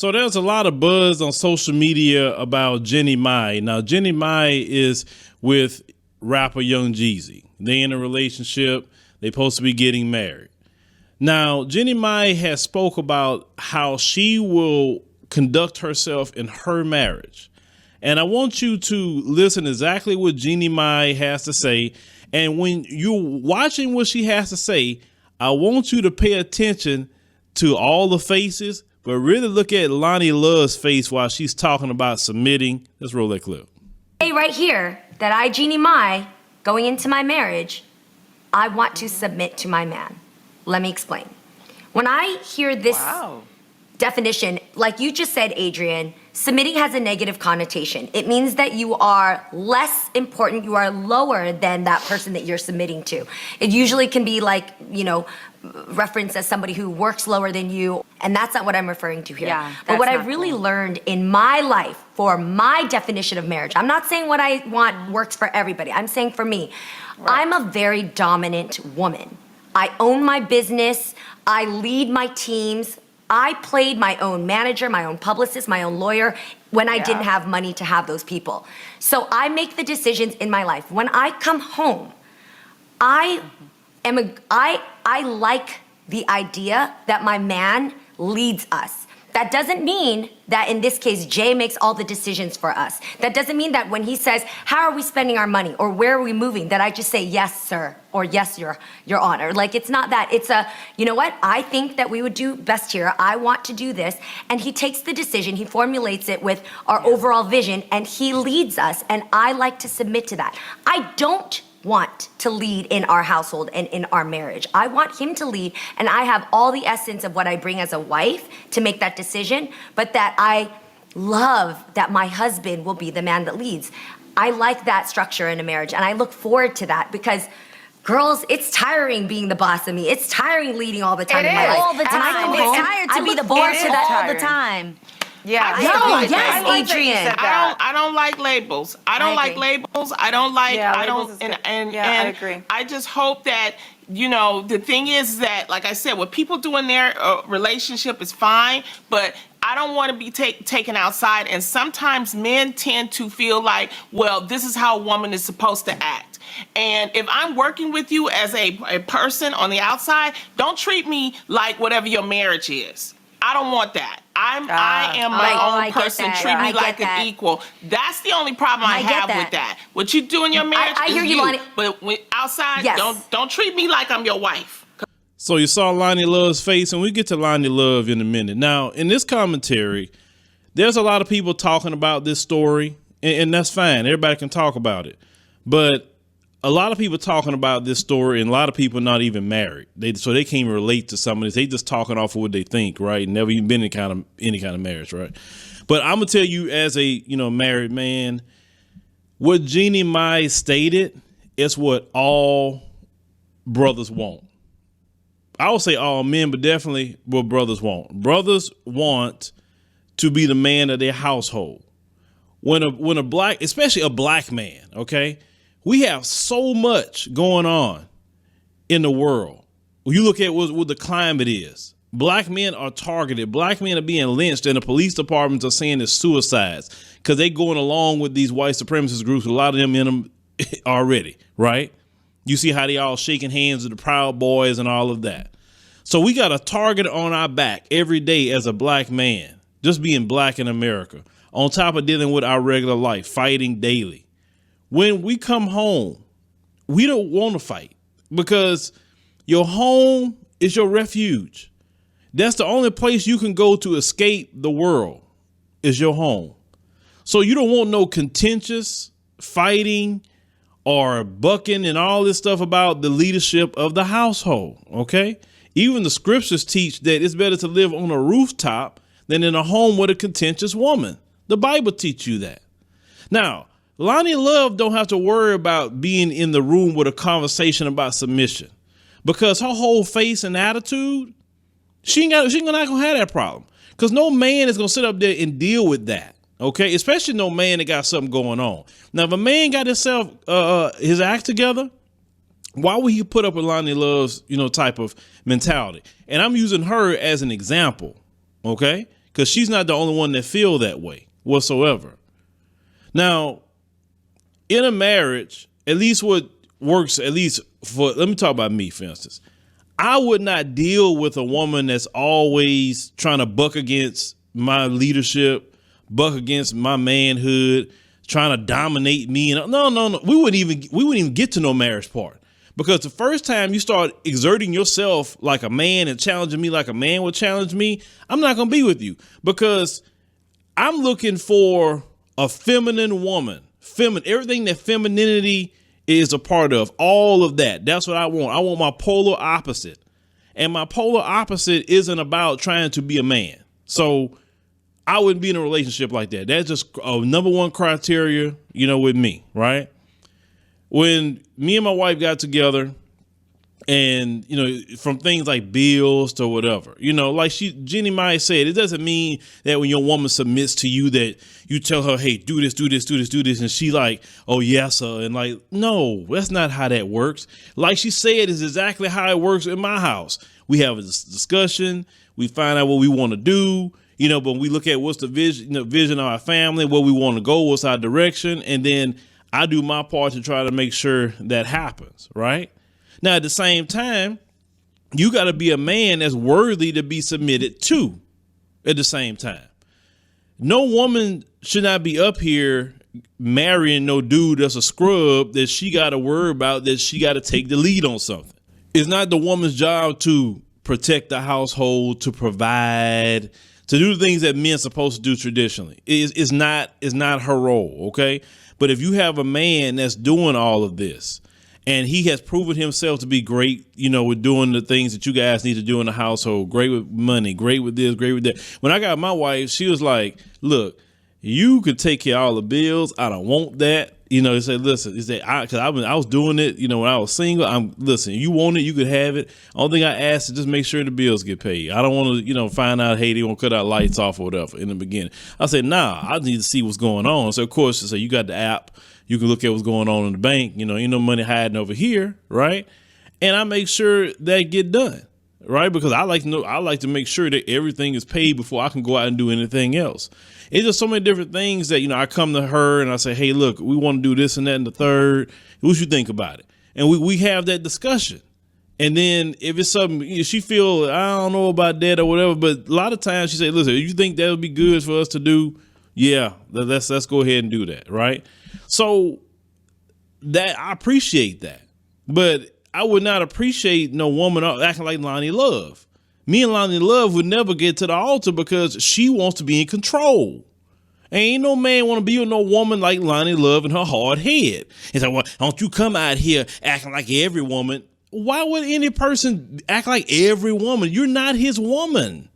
So there's a lot of buzz on social media about Jeannie Mai. Now, Jeannie Mai is with rapper Young Jeezy. They in a relationship. They supposed to be getting married. Now, Jeannie Mai has spoke about how she will conduct herself in her marriage. And I want you to listen exactly what Jeannie Mai has to say. And when you're watching what she has to say, I want you to pay attention to all the faces, but really look at Lonnie Love's face while she's talking about submitting. Let's roll that clip. Hey, right here, that I, Jeannie Mai, going into my marriage, I want to submit to my man. Let me explain. When I hear this definition, like you just said, Adrian, submitting has a negative connotation. It means that you are less important, you are lower than that person that you're submitting to. It usually can be like, you know, referenced as somebody who works lower than you, and that's not what I'm referring to here. Yeah, but what I really learned in my life for my definition of marriage, I'm not saying what I want works for everybody, I'm saying for me, I'm a very dominant woman. I own my business, I lead my teams, I played my own manager, my own publicist, my own lawyer when I didn't have money to have those people. So I make the decisions in my life. When I come home, I like the idea that my man leads us. That doesn't mean that in this case, Jay makes all the decisions for us. That doesn't mean that when he says, how are we spending our money? Or where are we moving? That I just say, yes, sir. Or yes, your honor. Like, it's not that. It's a, you know what? I think that we would do best here. I want to do this. And he takes the decision. He formulates it with our overall vision. And he leads us. And I like to submit to that. I don't want to lead in our household and in our marriage. I want him to lead, and I have all the essence of what I bring as a wife to make that decision, but that I love that my husband will be the man that leads. I like that structure in a marriage, and I look forward to that because girls, it's tiring being the boss of me. It's tiring leading all the time in my life. All the time. It's tired to be the boss of that all the time. Yeah. Adrian. I don't like labels. I don't like labels. I don't like. I agree. I just hope that, you know, the thing is that, like I said, what people do in their relationship is fine, but I don't want to be taken outside. And sometimes men tend to feel like, well, this is how a woman is supposed to act. And if I'm working with you as a person on the outside, don't treat me like whatever your marriage is. I don't want that. I am my own person. Treat me like an equal. That's the only problem I have with that. What you do in your marriage I is hear you, Lonnie. But when outside, don't treat me like I'm your wife. So you saw Lonnie Love's face, and we get to Lonnie Love in a minute. Now, in this commentary, there's a lot of people talking about this story, and that's fine. Everybody can talk about it. But a lot of people talking about this story, and a lot of people not even married. So they can't even relate to some of this. They just talking off of what they think, right? Never even been in any kind of marriage, right? But I'm gonna tell you, as a married man, what Jeannie Mai stated is what all brothers want. I would say all men, but definitely what brothers want. Brothers want to be the man of their household. When a black, especially a black man, okay. We have so much going on in the world. When you look at what the climate is, black men are targeted. Black men are being lynched, and the police departments are saying it's suicides because they going along with these white supremacist groups. A lot of them in them already, right? You see how they all shaking hands with the Proud Boys and all of that. So we got a target on our back every day as a black man, just being black in America, on top of dealing with our regular life, fighting daily. When we come home, we don't want to fight because your home is your refuge. That's the only place you can go to escape the world is your home. So you don't want no contentious fighting or bucking and all this stuff about the leadership of the household. OK, even the scriptures teach that it's better to live on a rooftop than in a home with a contentious woman. The Bible teaches you that. Now, Lonnie Love don't have to worry about being in the room with a conversation about submission because her whole face and attitude, she not gonna have that problem because no man is gonna sit up there and deal with that. Okay, especially no man that got something going on. Now, if a man got himself his act together, why would he put up with Lonnie Love's type of mentality? And I'm using her as an example, okay? because she's not the only one that feel that way whatsoever. Now, in a marriage, at least what works, at least for, let me talk about me, for instance. I would not deal with a woman that's always trying to buck against my leadership, buck against my manhood, trying to dominate me. And no. We wouldn't even get to no marriage part, because the first time you start exerting yourself like a man and challenging me like a man would challenge me, I'm not going to be with you, because I'm looking for a feminine woman, everything that femininity is a part of, all of that. That's what I want. I want my polar opposite. And my polar opposite isn't about trying to be a man. So I wouldn't be in a relationship like that. That's just a number one criteria, with me, right? When me and my wife got together, and, from things like bills to whatever, like Jeannie Mai said, it doesn't mean that when your woman submits to you that you tell her, hey, do this. And she like, oh, yes, sir. And like, no, that's not how that works. Like she said, is exactly how it works in my house. We have a discussion. We find out what we want to do, but we look at what's the vision of our family, where we want to go, what's our direction. And then I do my part to try to make sure that happens. Right. Now, at the same time, you got to be a man that's worthy to be submitted to at the same time. No woman should not be up here marrying no dude that's a scrub that she got to worry about, that she got to take the lead on something. It's not the woman's job to protect the household, to provide, to do the things that men are supposed to do traditionally. It's not her role, okay? But if you have a man that's doing all of this, and he has proven himself to be great, with doing the things that you guys need to do in the household. Great with money, great with this, great with that. When I got my wife, she was like, look, you could take care of all the bills. I don't want that. He said, listen, because I was doing it, when I was single. Listen, you want it, you could have it. Only thing I ask is just make sure the bills get paid. I don't want to, find out, hey, they want to cut our lights off or whatever in the beginning. I said, nah, I need to see what's going on. So, of course, she said, you got the app. You can look at what's going on in the bank. Ain't no money hiding over here, right? And I make sure that get done, right? Because I like to make sure that everything is paid before I can go out and do anything else. It's just so many different things that, I come to her and I say, hey, look, we want to do this and that and the third. What you think about it? And we have that discussion. And then if it's something she feel, I don't know about that or whatever, but a lot of times she say, listen, you think that would be good for us to do? Yeah, let's go ahead and do that, right? So that I appreciate that, but I would not appreciate no woman acting like Lonnie Love. Me and Lonnie Love would never get to the altar because she wants to be in control. Ain't no man want to be with no woman like Lonnie Love and her hard head. He's like, well, don't you come out here acting like every woman. Why would any person act like every woman? You're not his woman.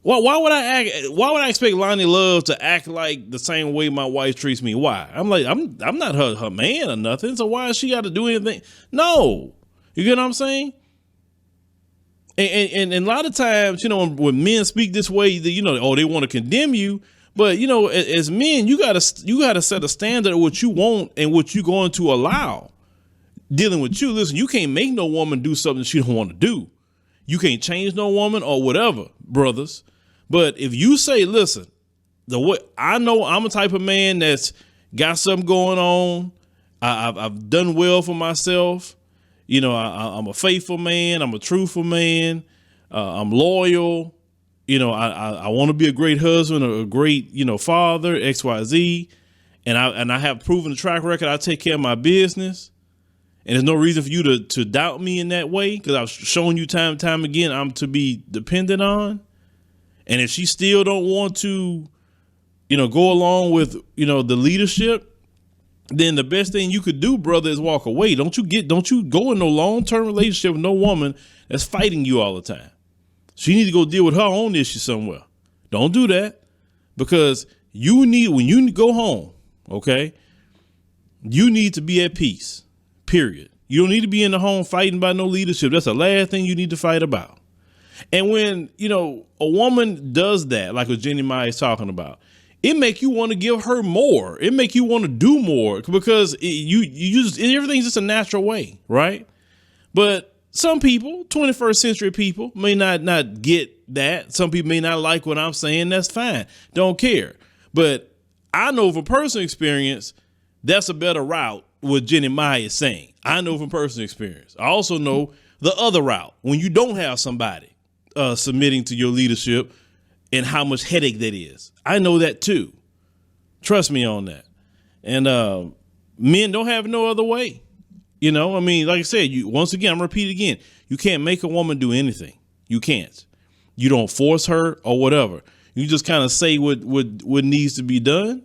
Why would I expect Lonnie Love to act like the same way my wife treats me? Why? I'm not her man or nothing. So why has she got to do anything? No. You get what I'm saying? And a lot of times, when men speak this way, they want to condemn you. But, as men, you gotta set a standard of what you want and what you're going to allow dealing with you. Listen, you can't make no woman do something she don't want to do. You can't change no woman or whatever, brothers. But if you say, listen, I know I'm a type of man that's got something going on. I've done well for myself. I'm a faithful man. I'm a truthful man. I'm loyal. I want to be a great husband, a great, father, XYZ. And I have proven the track record. I take care of my business. And there's no reason for you to doubt me in that way, because I've shown you time and time again I'm to be dependent on. And if she still don't want to, go along with, the leadership, then the best thing you could do, brother, is walk away. Don't you go in no long-term relationship with no woman that's fighting you all the time. She needs to go deal with her own issue somewhere. Don't do that, because when you go home, okay, you need to be at peace, period. You don't need to be in the home fighting about no leadership. That's the last thing you need to fight about. And when, a woman does that, like what Jeannie Mai is talking about, it make you want to give her more. It make you want to do more, because everything's just a natural way, right? But some people, 21st century people, may not get that. Some people may not like what I'm saying. That's fine. Don't care. But I know from personal experience, that's a better route what Jeannie Mai is saying. I know from personal experience. I also know the other route when you don't have somebody submitting to your leadership and how much headache that is. I know that too. Trust me on that. And men don't have no other way. You know, I mean, like I said, once again, I'm gonna repeat again. You can't make a woman do anything. You can't. You don't force her or whatever. You just kind of say what needs to be done.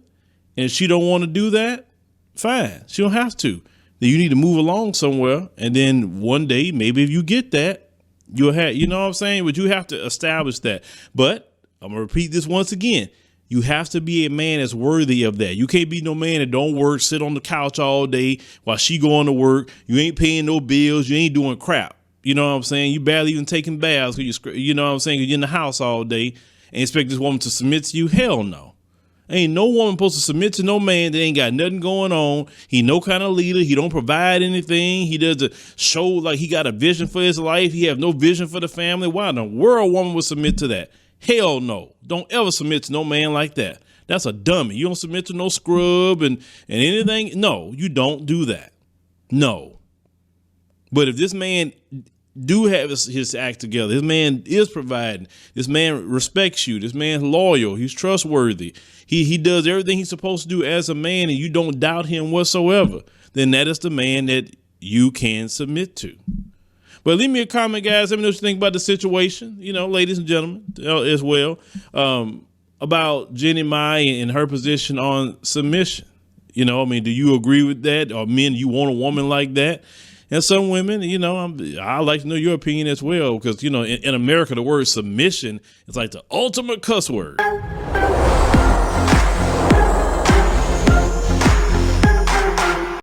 And if she don't want to do that, fine. She don't have to. Then you need to move along somewhere. And then one day, maybe if you get that, you'll have, you know what I'm saying? But you have to establish that. But I'm going to repeat this once again. You have to be a man that's worthy of that. You can't be no man that don't work, sit on the couch all day while she going to work. You ain't paying no bills. You ain't doing crap. You know what I'm saying? You barely even taking baths. You know what I'm saying? You're in the house all day and expect this woman to submit to you. Hell no. Ain't no woman supposed to submit to no man that ain't got nothing going on. He no kind of leader. He don't provide anything. He doesn't show like he got a vision for his life. He have no vision for the family. Why in the world a woman would submit to that? Hell no. Don't ever submit to no man like that. That's a dummy. You don't submit to no scrub and anything. No, you don't do that. No. But if this man do have his act together, this man is providing, this man respects you, this man's loyal, he's trustworthy, he does everything he's supposed to do as a man, and you don't doubt him whatsoever, then that is the man that you can submit to. But leave me a comment, guys. Let me know what you think about the situation, you know, ladies and gentlemen, as well, about Jeannie Mai and her position on submission. You know, I mean, do you agree with that? Or men, you want a woman like that? And some women, you know, I'd like to know your opinion as well, because, you know, in America, the word submission is like the ultimate cuss word.